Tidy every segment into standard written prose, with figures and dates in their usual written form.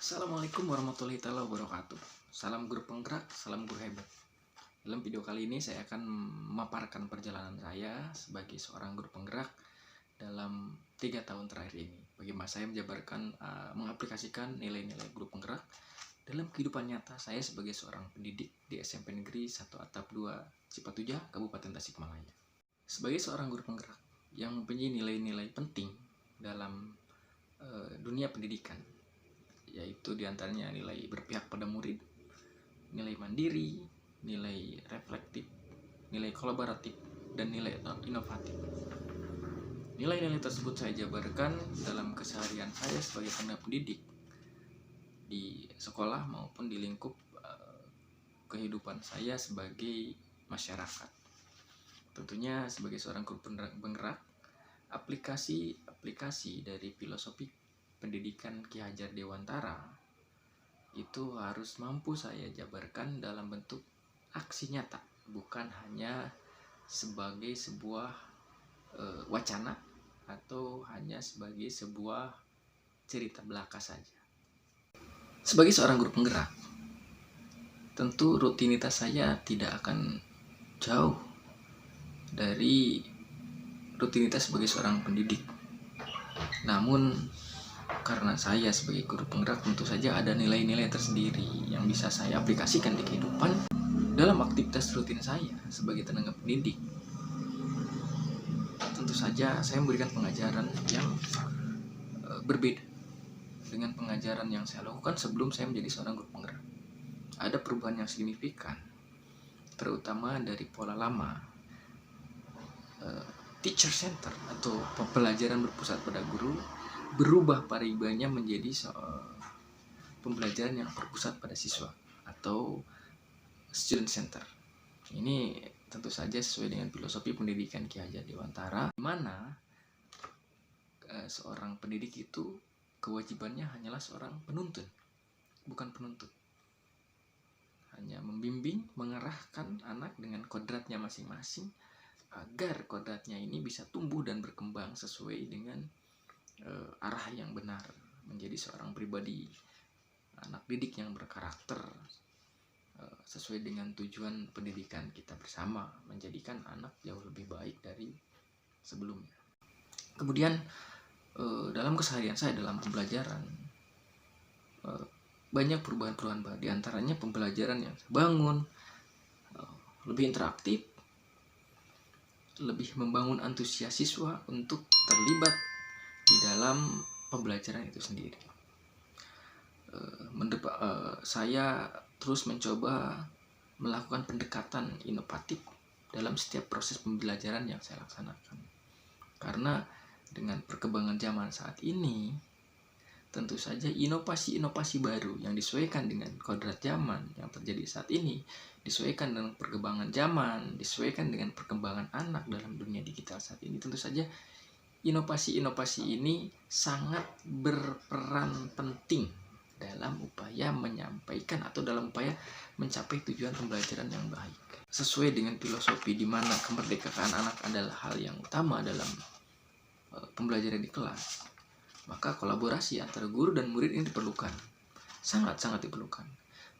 Assalamualaikum warahmatullahi wabarakatuh. Salam guru penggerak, salam guru hebat. Dalam video kali ini saya akan memaparkan perjalanan saya sebagai seorang guru penggerak dalam 3 tahun terakhir ini. Bagaimana saya mengaplikasikan nilai-nilai guru penggerak dalam kehidupan nyata saya sebagai seorang pendidik di SMP Negeri 1 Atap 2 Cipatujah, Kabupaten Tasikmalaya. Sebagai seorang guru penggerak yang mempunyai nilai-nilai penting dalam dunia pendidikan, yaitu diantaranya nilai berpihak pada murid, nilai mandiri, nilai reflektif, nilai kolaboratif, dan nilai inovatif. Nilai-nilai tersebut saya jabarkan dalam keseharian saya sebagai tenaga pendidik di sekolah maupun di lingkup kehidupan saya sebagai masyarakat. Tentunya sebagai seorang guru penggerak, aplikasi dari filosofi pendidikan Ki Hajar Dewantara itu harus mampu saya jabarkan dalam bentuk aksi nyata, bukan hanya sebagai sebuah wacana atau hanya sebagai sebuah cerita belaka saja. Sebagai seorang guru penggerak, tentu rutinitas saya tidak akan jauh dari rutinitas sebagai seorang pendidik. Namun karena saya sebagai guru penggerak tentu saja ada nilai-nilai tersendiri yang bisa saya aplikasikan di kehidupan dalam aktivitas rutin saya sebagai tenaga pendidik. Tentu saja saya memberikan pengajaran yang berbeda dengan pengajaran yang saya lakukan sebelum saya menjadi seorang guru penggerak. Ada perubahan yang signifikan, terutama dari pola lama teacher center atau pembelajaran berpusat pada guru berubah paradigmanya menjadi pembelajaran yang berpusat pada siswa atau student center. Ini tentu saja sesuai dengan filosofi pendidikan Ki Hajar Dewantara, di mana seorang pendidik itu kewajibannya hanyalah seorang penuntun, bukan penuntut. Hanya membimbing, mengarahkan anak dengan kodratnya masing-masing agar kodratnya ini bisa tumbuh dan berkembang sesuai dengan arah yang benar, menjadi seorang pribadi anak didik yang berkarakter sesuai dengan tujuan pendidikan kita bersama, menjadikan anak jauh lebih baik dari sebelumnya. Kemudian dalam keseharian saya dalam pembelajaran banyak perubahan-perubahan, di antaranya pembelajaran yang saya bangun lebih interaktif, lebih membangun antusias siswa untuk terlibat di dalam pembelajaran itu sendiri. Saya terus mencoba melakukan pendekatan inovatif dalam setiap proses pembelajaran yang saya laksanakan. Karena dengan perkembangan zaman saat ini, tentu saja inovasi-inovasi baru yang disesuaikan dengan kodrat zaman yang terjadi saat ini, disesuaikan dengan perkembangan zaman, disesuaikan dengan perkembangan anak dalam dunia digital saat ini, tentu saja inovasi-inovasi ini sangat berperan penting dalam upaya menyampaikan atau dalam upaya mencapai tujuan pembelajaran yang baik. Sesuai dengan filosofi di mana kemerdekaan anak adalah hal yang utama dalam pembelajaran di kelas, maka kolaborasi antara guru dan murid ini diperlukan, sangat-sangat diperlukan.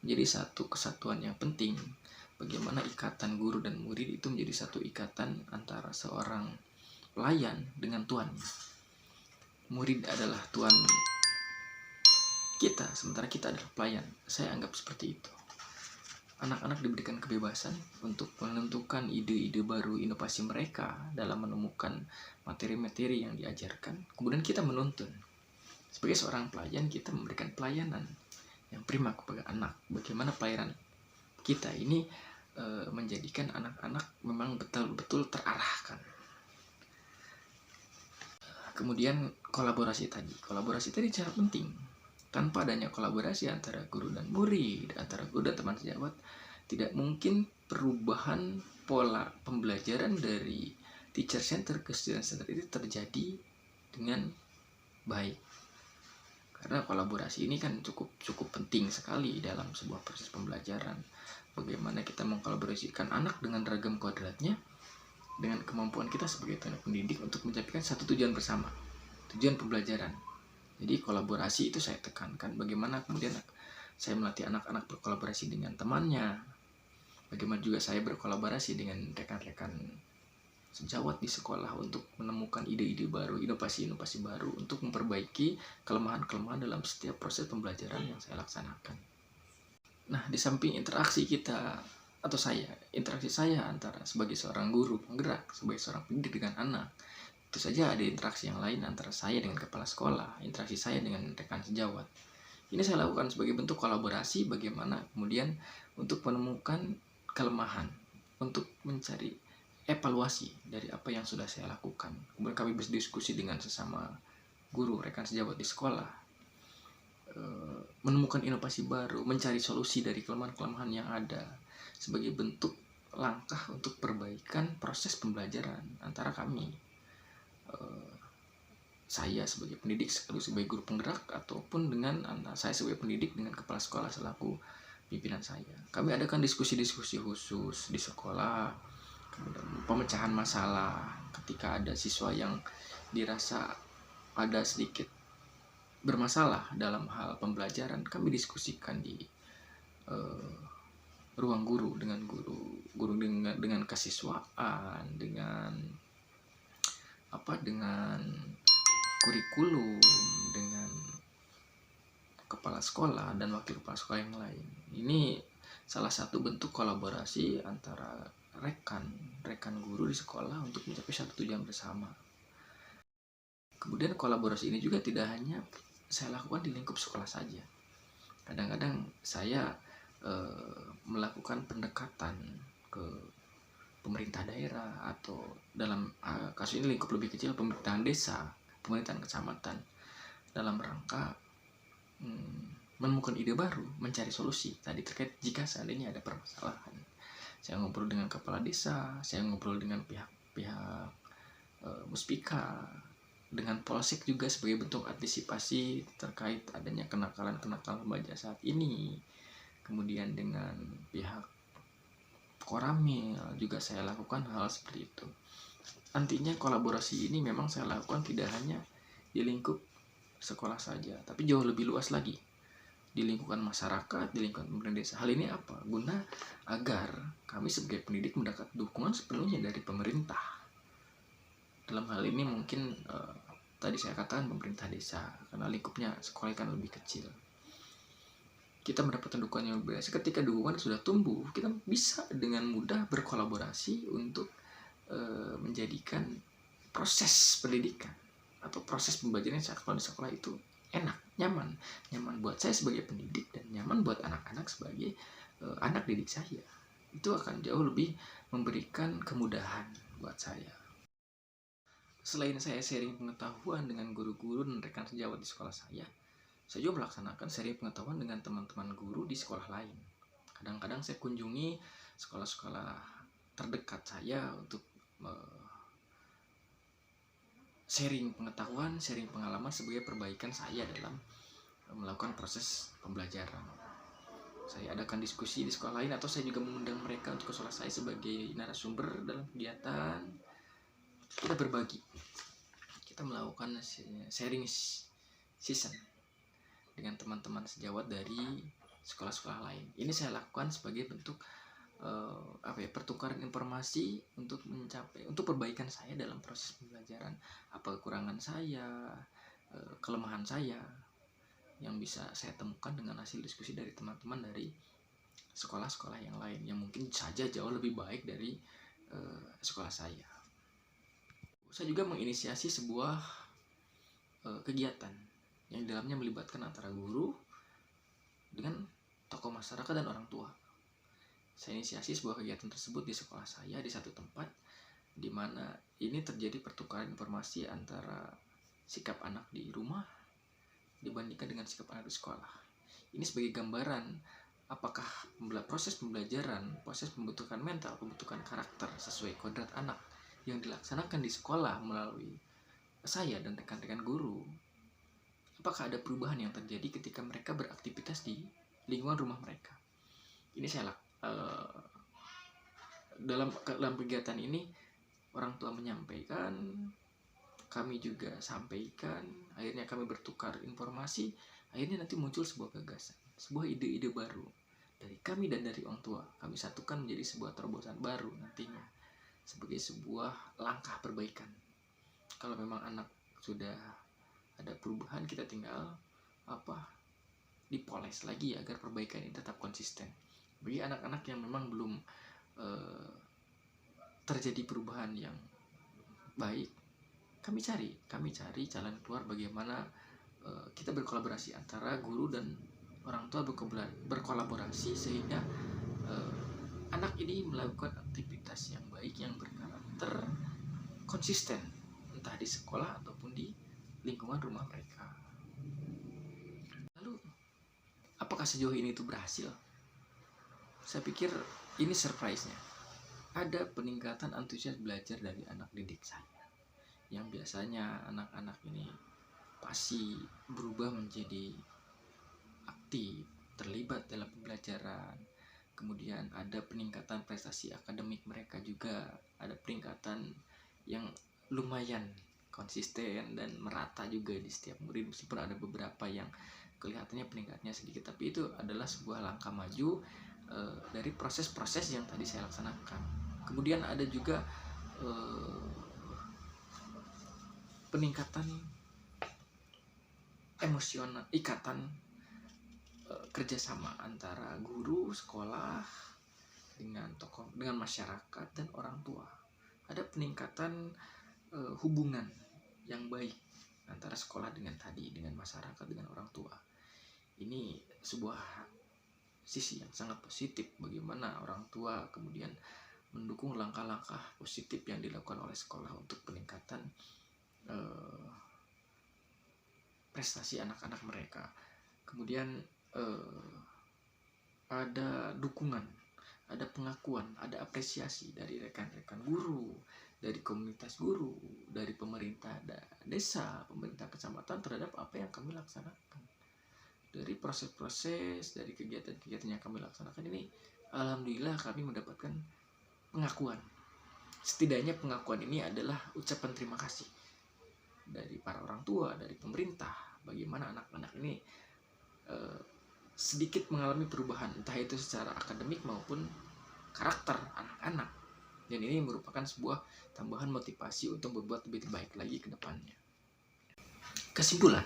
Menjadi satu kesatuan yang penting. Bagaimana ikatan guru dan murid itu menjadi satu ikatan antara seorang pelayan dengan tuannya. Murid adalah tuan kita, sementara kita adalah pelayan. Saya anggap seperti itu. Anak-anak diberikan kebebasan untuk menentukan ide-ide baru, inovasi mereka dalam menemukan materi-materi yang diajarkan. Kemudian kita menuntun. Sebagai seorang pelayan, kita memberikan pelayanan yang prima kepada anak. Bagaimana pelayanan kita ini menjadikan anak-anak memang betul-betul terarahkan. Kemudian kolaborasi tadi sangat penting. Tanpa adanya kolaborasi antara guru dan murid, antara guru dan teman sejawat, tidak mungkin perubahan pola pembelajaran dari teacher center ke student center itu terjadi dengan baik. Karena kolaborasi ini kan cukup penting sekali dalam sebuah proses pembelajaran. Bagaimana kita mengkolaborasikan anak dengan ragam kodratnya dengan kemampuan kita sebagai tenaga pendidik untuk mencapai satu tujuan bersama, tujuan pembelajaran, Jadi kolaborasi itu saya tekankan. Bagaimana kemudian saya melatih anak-anak berkolaborasi dengan temannya. Bagaimana juga saya berkolaborasi dengan rekan-rekan sejawat di sekolah untuk menemukan ide-ide baru, inovasi-inovasi baru untuk memperbaiki kelemahan-kelemahan dalam setiap proses pembelajaran yang saya laksanakan. Nah, di samping interaksi kita atau interaksi saya antara sebagai seorang guru penggerak, sebagai seorang pendidik dengan anak, itu saja ada interaksi yang lain antara saya dengan kepala sekolah, interaksi saya dengan rekan sejawat. Ini saya lakukan sebagai bentuk kolaborasi bagaimana kemudian untuk menemukan kelemahan, untuk mencari evaluasi dari apa yang sudah saya lakukan. Kemudian kami berdiskusi dengan sesama guru, rekan sejawat di sekolah, menemukan inovasi baru, mencari solusi dari kelemahan-kelemahan yang ada sebagai bentuk langkah untuk perbaikan proses pembelajaran antara kami, saya sebagai pendidik sebagai guru penggerak ataupun dengan anak saya sebagai pendidik dengan kepala sekolah selaku pimpinan saya. Kami adakan diskusi-diskusi khusus di sekolah, kemudian pemecahan masalah ketika ada siswa yang dirasa ada sedikit bermasalah dalam hal pembelajaran, kami diskusikan di ruang guru dengan guru dengan kesiswaan, dengan kurikulum, dengan kepala sekolah dan wakil kepala sekolah yang lain. Ini salah satu bentuk kolaborasi antara rekan guru di sekolah untuk mencapai satu tujuan bersama. Kemudian kolaborasi ini juga tidak hanya saya lakukan di lingkup sekolah saja. Kadang-kadang saya melakukan pendekatan ke pemerintah daerah atau dalam kasus ini lingkup lebih kecil pemerintahan desa, pemerintahan kecamatan, dalam rangka menemukan ide baru, mencari solusi tadi terkait jika seandainya ada permasalahan. Saya ngobrol dengan kepala desa, saya ngobrol dengan pihak Muspika, dengan Polsek juga sebagai bentuk antisipasi terkait adanya kenakalan remaja saat ini. Kemudian dengan pihak Koramil juga saya lakukan hal seperti itu. Nantinya kolaborasi ini memang saya lakukan tidak hanya di lingkup sekolah saja, tapi jauh lebih luas lagi di lingkungan masyarakat, di lingkungan pemerintah desa. Hal ini apa? Guna agar kami sebagai pendidik mendapat dukungan sepenuhnya dari pemerintah. Dalam hal ini mungkin tadi saya katakan pemerintah desa, karena lingkupnya sekolah kan lebih kecil. Kita mendapatkan dukungan yang berbeda. Ketika dukungan sudah tumbuh, kita bisa dengan mudah berkolaborasi untuk menjadikan proses pendidikan atau proses pembelajaran di sekolah itu enak, nyaman buat saya sebagai pendidik dan nyaman buat anak-anak sebagai anak didik saya. Itu akan jauh lebih memberikan kemudahan buat saya. Selain saya sharing pengetahuan dengan guru-guru dan rekan sejawat di sekolah saya juga melaksanakan sharing pengetahuan dengan teman-teman guru di sekolah lain. Kadang-kadang saya kunjungi sekolah-sekolah terdekat saya untuk sharing pengetahuan, sharing pengalaman sebagai perbaikan saya dalam melakukan proses pembelajaran. Saya adakan diskusi di sekolah lain atau saya juga mengundang mereka untuk ke sekolah saya sebagai narasumber dalam kegiatan. Kita berbagi, kita melakukan sharing season dengan teman-teman sejawat dari sekolah-sekolah lain. Ini saya lakukan sebagai bentuk pertukaran informasi untuk perbaikan saya dalam proses pembelajaran. Apa kekurangan saya, kelemahan saya yang bisa saya temukan dengan hasil diskusi dari teman-teman dari sekolah-sekolah yang lain yang mungkin saja jauh lebih baik dari sekolah saya. Saya juga menginisiasi sebuah kegiatan yang di dalamnya melibatkan antara guru dengan tokoh masyarakat dan orang tua. Saya inisiasi sebuah kegiatan tersebut di sekolah saya di satu tempat di mana ini terjadi pertukaran informasi antara sikap anak di rumah dibandingkan dengan sikap anak di sekolah. Ini sebagai gambaran apakah proses pembelajaran, proses pembentukan mental, pembentukan karakter sesuai kodrat anak yang dilaksanakan di sekolah melalui saya dan rekan-rekan guru, apakah ada perubahan yang terjadi ketika mereka beraktivitas di lingkungan rumah mereka. Ini saya dalam kegiatan ini orang tua menyampaikan kami juga sampaikan, akhirnya kami bertukar informasi, akhirnya nanti muncul sebuah gagasan, sebuah ide-ide baru dari kami dan dari orang tua. Kami satukan menjadi sebuah terobosan baru nantinya sebagai sebuah langkah perbaikan. Kalau memang anak sudah ada perubahan, kita tinggal dipoles lagi agar perbaikan ini tetap konsisten. Bagi anak-anak yang memang belum terjadi perubahan yang baik, kami cari jalan keluar bagaimana kita berkolaborasi antara guru dan orang tua, berkolaborasi sehingga anak ini melakukan aktivitas yang baik yang berkarakter konsisten, entah di sekolah ataupun di lingkungan rumah mereka. Lalu apakah sejauh ini itu berhasil? Saya pikir ini surprise-nya. Ada peningkatan antusias belajar dari anak didik saya, yang biasanya anak-anak ini pasti berubah menjadi aktif, terlibat dalam pembelajaran. Kemudian ada peningkatan prestasi akademik mereka juga, ada peningkatan yang lumayan konsisten dan merata juga di setiap murid, meskipun ada beberapa yang kelihatannya peningkatannya sedikit, tapi itu adalah sebuah langkah maju dari proses-proses yang tadi saya laksanakan. Kemudian ada juga peningkatan emosional, ikatan kerjasama antara guru, sekolah, dengan tokoh, dengan masyarakat dan orang tua. Ada peningkatan hubungan yang baik antara sekolah dengan masyarakat, dengan orang tua. Ini sebuah sisi yang sangat positif, bagaimana orang tua kemudian mendukung langkah-langkah positif yang dilakukan oleh sekolah untuk peningkatan prestasi anak-anak mereka. Kemudian ada dukungan, ada pengakuan, ada apresiasi dari rekan-rekan guru, dari komunitas guru, dari pemerintah desa, pemerintah kecamatan terhadap apa yang kami laksanakan. Dari proses-proses, dari kegiatan-kegiatan yang kami laksanakan ini, alhamdulillah kami mendapatkan pengakuan. Setidaknya pengakuan ini adalah ucapan terima kasih dari para orang tua, dari pemerintah, bagaimana anak-anak ini sedikit mengalami perubahan, entah itu secara akademik maupun karakter anak-anak. Dan ini merupakan sebuah tambahan motivasi untuk berbuat lebih baik lagi ke depannya. Kesimpulan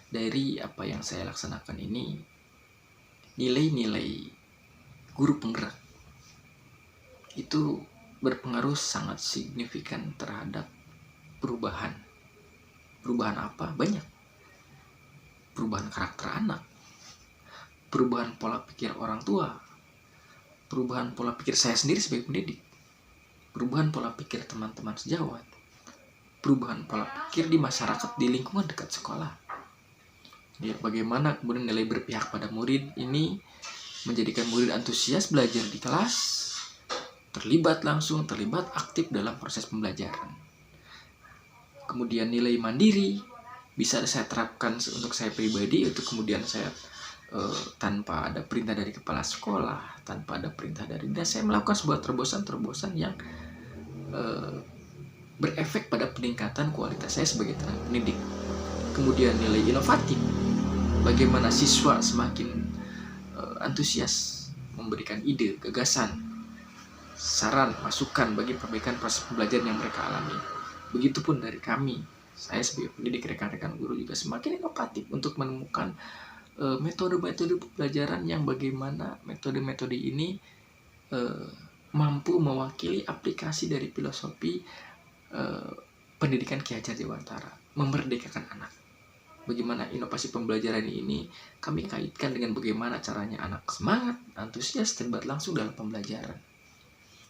dari apa yang saya laksanakan ini, nilai-nilai guru penggerak itu berpengaruh sangat signifikan terhadap perubahan. Perubahan apa? Banyak. Perubahan karakter anak, perubahan pola pikir orang tua, perubahan pola pikir saya sendiri sebagai pendidik, perubahan pola pikir teman-teman sejawat, perubahan pola pikir di masyarakat, di lingkungan dekat sekolah. Ya, bagaimana kemudian nilai berpihak pada murid ini menjadikan murid antusias belajar di kelas, terlibat aktif dalam proses pembelajaran. Kemudian nilai mandiri bisa saya terapkan untuk saya pribadi, untuk kemudian saya tanpa ada perintah dari kepala sekolah, tanpa ada perintah dari dinas, saya melakukan sebuah terobosan yang berefek pada peningkatan kualitas saya sebagai tenaga pendidik. Kemudian nilai inovatif, bagaimana siswa semakin antusias memberikan ide, gagasan, saran, masukan bagi perbaikan proses pembelajaran yang mereka alami. Begitupun dari kami, saya sebagai pendidik, rekan-rekan guru juga semakin inovatif untuk menemukan metode-metode pembelajaran yang bagaimana metode-metode ini mampu mewakili aplikasi dari filosofi pendidikan Ki Hajar Dewantara, memerdekakan anak. Bagaimana inovasi pembelajaran ini kami kaitkan dengan bagaimana caranya anak semangat, antusias, terlibat langsung dalam pembelajaran.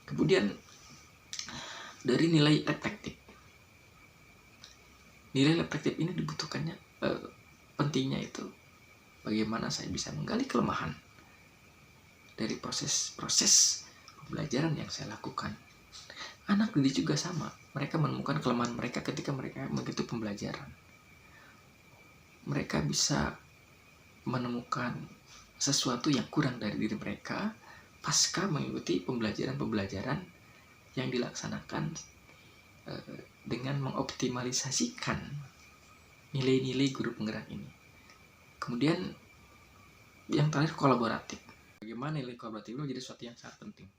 Kemudian dari nilai reflektif. Nilai reflektif ini dibutuhkannya, pentingnya itu bagaimana saya bisa menggali kelemahan dari proses pembelajaran yang saya lakukan. Anak didik juga sama, mereka menemukan kelemahan mereka ketika mereka mengikuti pembelajaran. Mereka bisa menemukan sesuatu yang kurang dari diri mereka pasca mengikuti pembelajaran yang dilaksanakan dengan mengoptimalisasikan nilai-nilai guru penggerak ini. Kemudian yang terakhir, kolaboratif. Bagaimana nilai kolaboratif itu menjadi sesuatu yang sangat penting.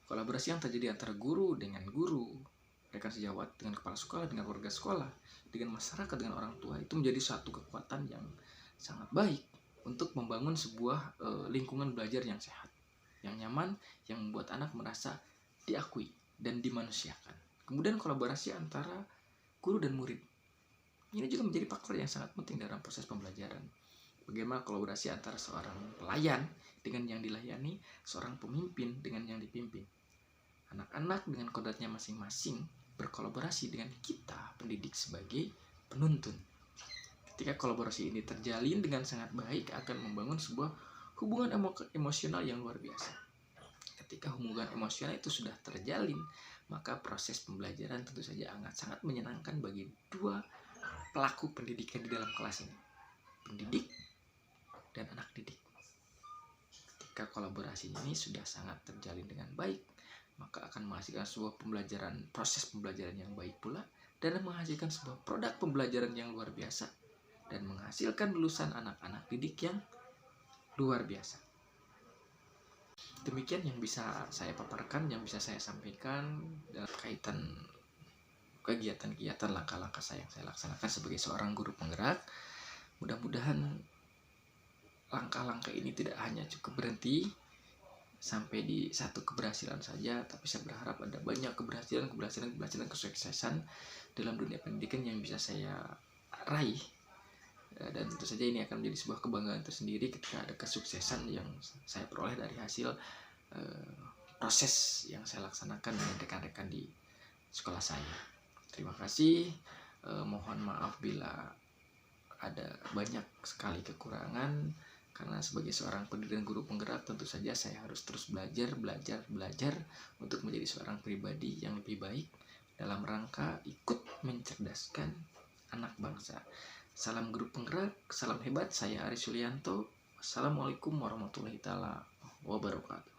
Kolaborasi yang terjadi antara guru dengan guru, rekan sejawat dengan kepala sekolah, dengan warga sekolah, dengan masyarakat, dengan orang tua, itu menjadi satu kekuatan yang sangat baik untuk membangun sebuah lingkungan belajar yang sehat, yang nyaman, yang membuat anak merasa diakui dan dimanusiakan. Kemudian kolaborasi antara guru dan murid. Ini juga menjadi faktor yang sangat penting dalam proses pembelajaran. Bagaimana kolaborasi antara seorang pelayan dengan yang dilayani, seorang pemimpin dengan yang dipimpin. Anak-anak dengan kodratnya masing-masing berkolaborasi dengan kita, pendidik, sebagai penuntun. Ketika kolaborasi ini terjalin dengan sangat baik, akan membangun sebuah hubungan emosional yang luar biasa. Ketika hubungan emosional itu sudah terjalin, maka proses pembelajaran tentu saja sangat menyenangkan bagi dua pelaku pendidikan di dalam kelas ini, pendidik dan anak didik. Ketika kolaborasi ini sudah sangat terjalin dengan baik, maka akan menghasilkan sebuah pembelajaran, proses pembelajaran yang baik pula, dan menghasilkan sebuah produk pembelajaran yang luar biasa, dan menghasilkan lulusan anak-anak didik yang luar biasa. Demikian yang bisa saya paparkan, yang bisa saya sampaikan dalam kaitan kegiatan-kegiatan langkah-langkah yang saya laksanakan sebagai seorang guru penggerak. Mudah-mudahan langkah-langkah ini tidak hanya cukup berhenti sampai di satu keberhasilan saja, tapi saya berharap ada banyak keberhasilan, kesuksesan dalam dunia pendidikan yang bisa saya raih. Dan tentu saja ini akan menjadi sebuah kebanggaan tersendiri ketika ada kesuksesan yang saya peroleh dari hasil proses yang saya laksanakan dengan rekan-rekan di sekolah saya. Terima kasih. Mohon maaf bila ada banyak sekali kekurangan, karena sebagai seorang pendidik dan guru penggerak tentu saja saya harus terus belajar untuk menjadi seorang pribadi yang lebih baik dalam rangka ikut mencerdaskan anak bangsa. Salam guru penggerak, salam hebat. Saya Aris Yulianto. Assalamualaikum warahmatullahi wabarakatuh.